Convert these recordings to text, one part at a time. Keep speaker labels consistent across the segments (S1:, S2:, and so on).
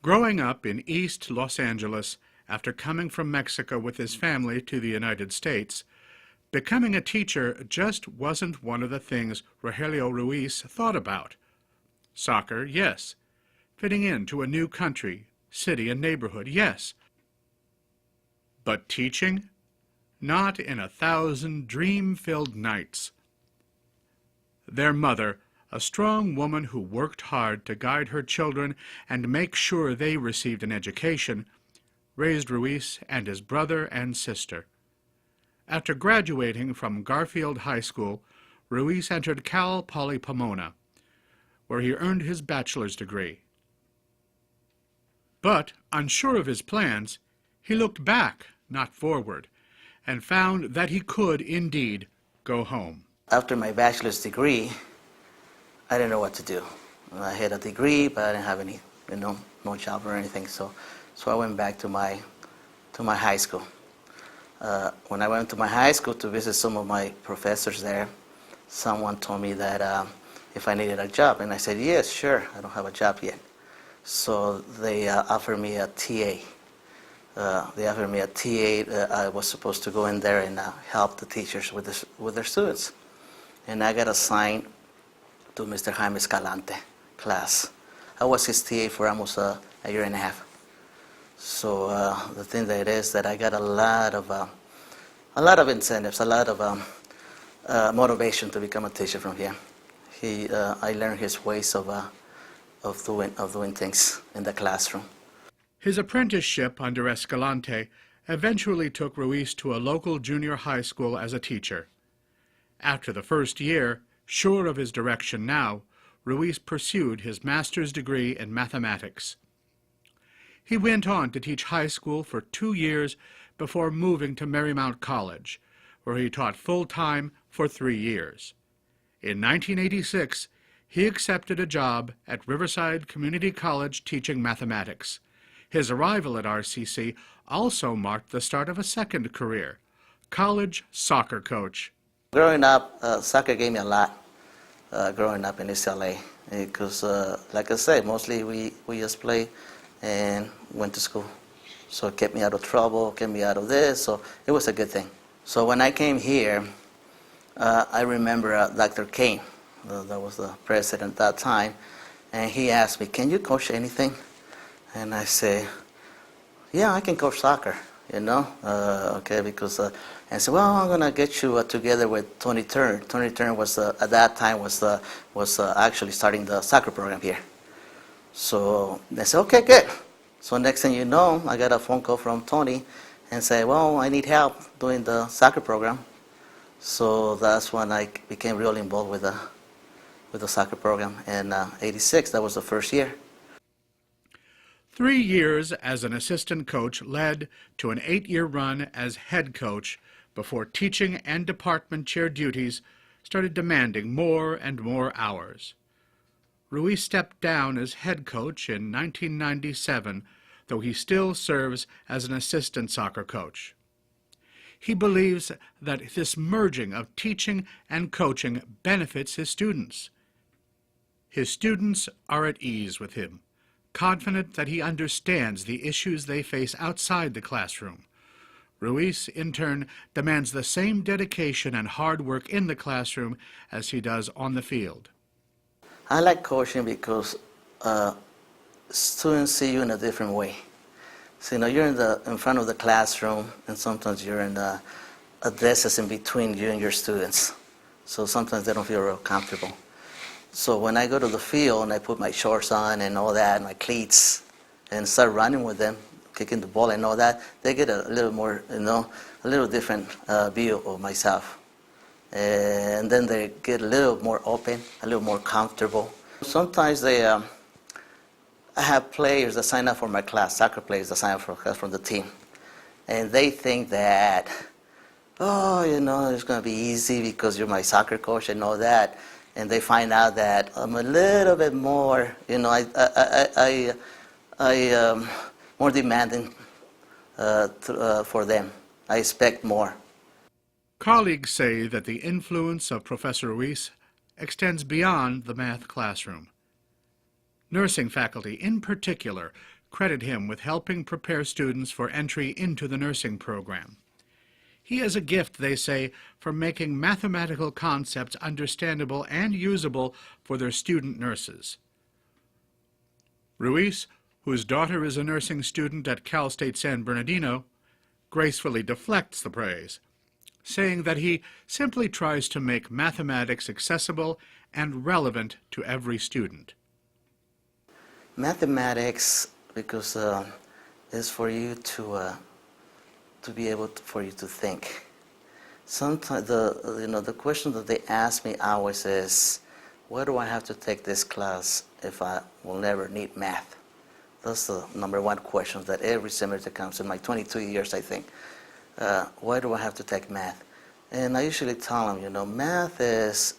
S1: Growing up in East Los Angeles after coming from Mexico with his family to the United States, becoming a teacher just wasn't one of the things Rogelio Ruiz thought about. Soccer, yes. Fitting into a new country, city, and neighborhood, yes. But teaching? Not in 1,000 dream-filled nights. Their mother, a strong woman who worked hard to guide her children and make sure they received an education, raised Ruiz and his brother and sister. After graduating from Garfield High School, Ruiz entered Cal Poly Pomona, where he earned his bachelor's degree. But, unsure of his plans, he looked back, not forward, and found that he could indeed go home.
S2: After my bachelor's degree, I didn't know what to do. I had a degree, but I didn't have any, no job or anything. So I went back to my high school. When I went to my high school to visit some of my professors there, someone told me that if I needed a job, and I said, yes, sure, I don't have a job yet. So they offered me a TA. I was supposed to go in there and help the teachers with their students. And I got assigned to Mr. Jaime Escalante class. I was his TA for almost a year and a half. So the thing that is that I got a lot of incentives, a lot of motivation to become a teacher from here. I learned his ways of doing things in the classroom.
S1: His apprenticeship under Escalante eventually took Ruiz to a local junior high school as a teacher. After the first year, sure of his direction now, Ruiz pursued his master's degree in mathematics. He went on to teach high school for 2 years before moving to Marymount College, where he taught full-time for 3 years. In 1986, he accepted a job at Riverside Community College teaching mathematics. His arrival at RCC also marked the start of a second career, college soccer coach.
S2: Growing up, soccer gave me a lot, growing up in East LA, because like I said, mostly we just played and went to school. So it kept me out of trouble, kept me out of this, so it was a good thing. So when I came here, I remember Dr. Kane, that was the president at that time, and he asked me, can you coach anything? And I say, yeah, I can coach soccer, okay, because, and I said, well, I'm going to get you together with Tony Turner. Tony Turner was, at that time, was actually starting the soccer program here. So they said, okay, good. So next thing you know, I got a phone call from Tony and said, well, I need help doing the soccer program. So that's when I became really involved with the soccer program. In '86, that was the first year.
S1: 3 years as an assistant coach led to an 8-year run as head coach before teaching and department chair duties started demanding more and more hours. Ruiz stepped down as head coach in 1997, though he still serves as an assistant soccer coach. He believes that this merging of teaching and coaching benefits his students. His students are at ease with him, confident that he understands the issues they face outside the classroom. Ruiz, in turn, demands the same dedication and hard work in the classroom as he does on the field.
S2: I like coaching because students see you in a different way. So, you're in front of the classroom, and sometimes you're in a distance in between you and your students. So sometimes they don't feel real comfortable. So when I go to the field and I put my shorts on and all that, my cleats, and start running with them, kicking the ball and all that, they get a little more, a little different view of myself. And then they get a little more open, a little more comfortable. Sometimes I have players that sign up for my class, soccer players that sign up for class from the team. And they think that, oh, it's going to be easy because you're my soccer coach and all that. And they find out that I'm a little bit more, more demanding for them. I expect more.
S1: Colleagues say that the influence of Professor Ruiz extends beyond the math classroom. Nursing faculty, in particular, credit him with helping prepare students for entry into the nursing program. He has a gift, they say, for making mathematical concepts understandable and usable for their student nurses. Ruiz, whose daughter is a nursing student at Cal State San Bernardino, gracefully deflects the praise, saying that he simply tries to make mathematics accessible and relevant to every student.
S2: Mathematics, because is for you to be able for you to think. Sometimes the question that they ask me always is, why do I have to take this class if I will never need math? That's the number one question that every semester comes in my 22 years, I think. Why do I have to take math? And I usually tell them, math is,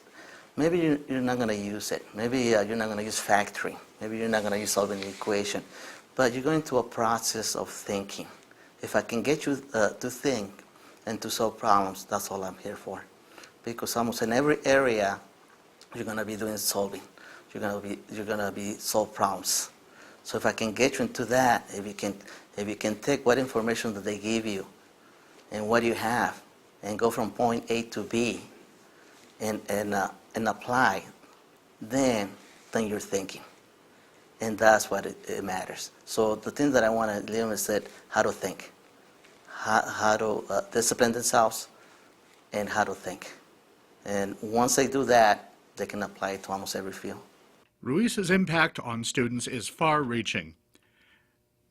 S2: maybe you're not going to use it. Maybe you're not going to use factoring. Maybe you're not going to use solving the equation. But you're going through a process of thinking. If I can get you to think and to solve problems, that's all I'm here for. Because almost in every area, you're going to be doing solving. You're going to be solve problems. So if I can get you into that, if you can take what information that they give you and what you have and go from point A to B and apply, then you're thinking. And that's what it matters. So the thing that I want to leave them is that how to think, how to discipline themselves, and how to think. And once they do that, they can apply it to almost every field.
S1: Ruiz's impact on students is far-reaching.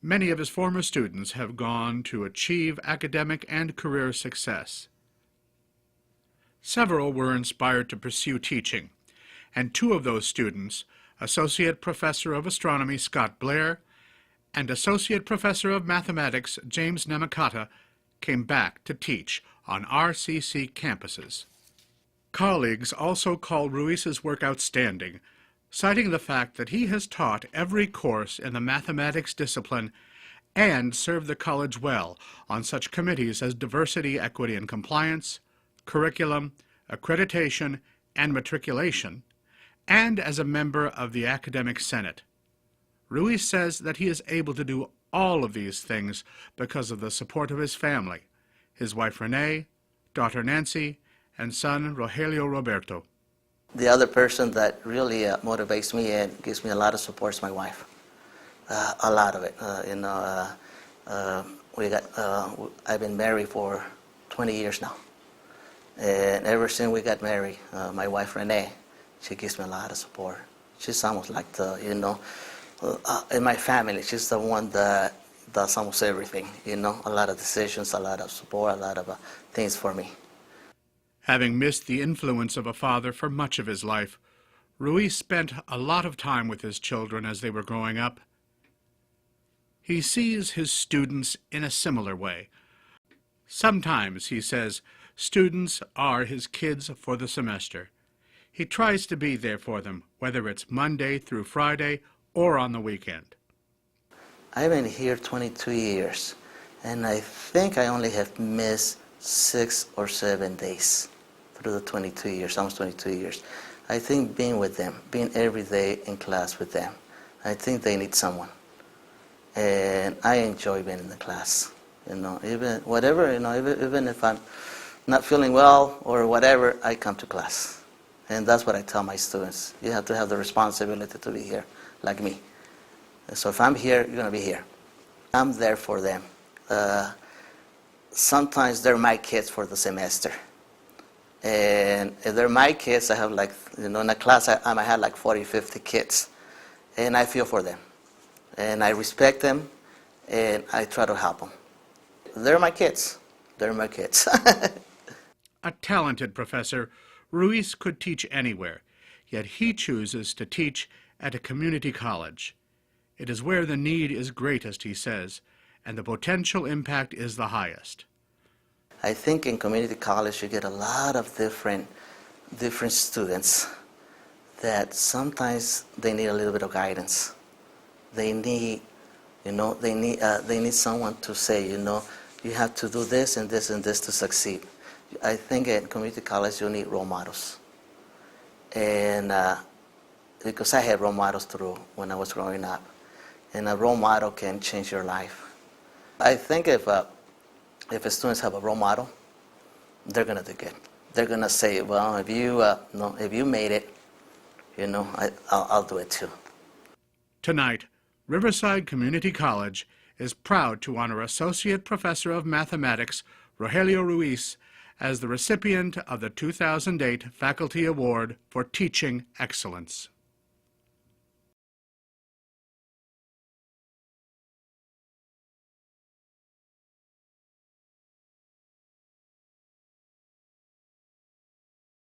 S1: Many of his former students have gone to achieve academic and career success. Several were inspired to pursue teaching, and two of those students, Associate Professor of Astronomy Scott Blair and Associate Professor of Mathematics James Namakata, came back to teach on RCC campuses. Colleagues also call Ruiz's work outstanding, citing the fact that he has taught every course in the mathematics discipline and served the college well on such committees as diversity, equity, and compliance, curriculum, accreditation, and matriculation, and as a member of the Academic Senate. Ruiz says that he is able to do all of these things because of the support of his family, his wife Renee, daughter Nancy, and son Rogelio Roberto.
S2: The other person that really motivates me and gives me a lot of support is my wife. A lot of it. I've been married for 20 years now. And ever since we got married, my wife Renee, she gives me a lot of support. She's almost like in my family, she's the one that does almost everything, a lot of decisions, a lot of support, a lot of things for me.
S1: Having missed the influence of a father for much of his life, Ruiz spent a lot of time with his children as they were growing up. He sees his students in a similar way. Sometimes, he says, students are his kids for the semester. He tries to be there for them, whether it's Monday through Friday or on the weekend.
S2: I've been here 22 years, and I think I only have missed 6 or 7 days through the 22 years, almost 22 years. I think being with them, being every day in class with them, I think they need someone. And I enjoy being in the class. Even whatever, even if I'm not feeling well or whatever, I come to class. And that's what I tell my students. You have to have the responsibility to be here, like me. So if I'm here, you're going to be here. I'm there for them. Sometimes they're my kids for the semester. And if they're my kids, I have in a class, I might have 40, 50 kids. And I feel for them. And I respect them, and I try to help them. They're my kids. They're my kids.
S1: A talented professor, Ruiz could teach anywhere, yet he chooses to teach at a community college. It is where the need is greatest, he says, and the potential impact is the highest.
S2: I think in community college you get a lot of different students that sometimes they need a little bit of guidance. They need someone to say, you have to do this and this and this to succeed. I think in community college you need role models. And because I had role models through when I was growing up. and a role model can change your life. I think if students have a role model, they're gonna do good. They're gonna say, well, if you made it, I'll do it too.
S1: Tonight, Riverside Community College is proud to honor Associate Professor of Mathematics Rogelio Ruiz as the recipient of the 2008 Faculty Award for Teaching Excellence.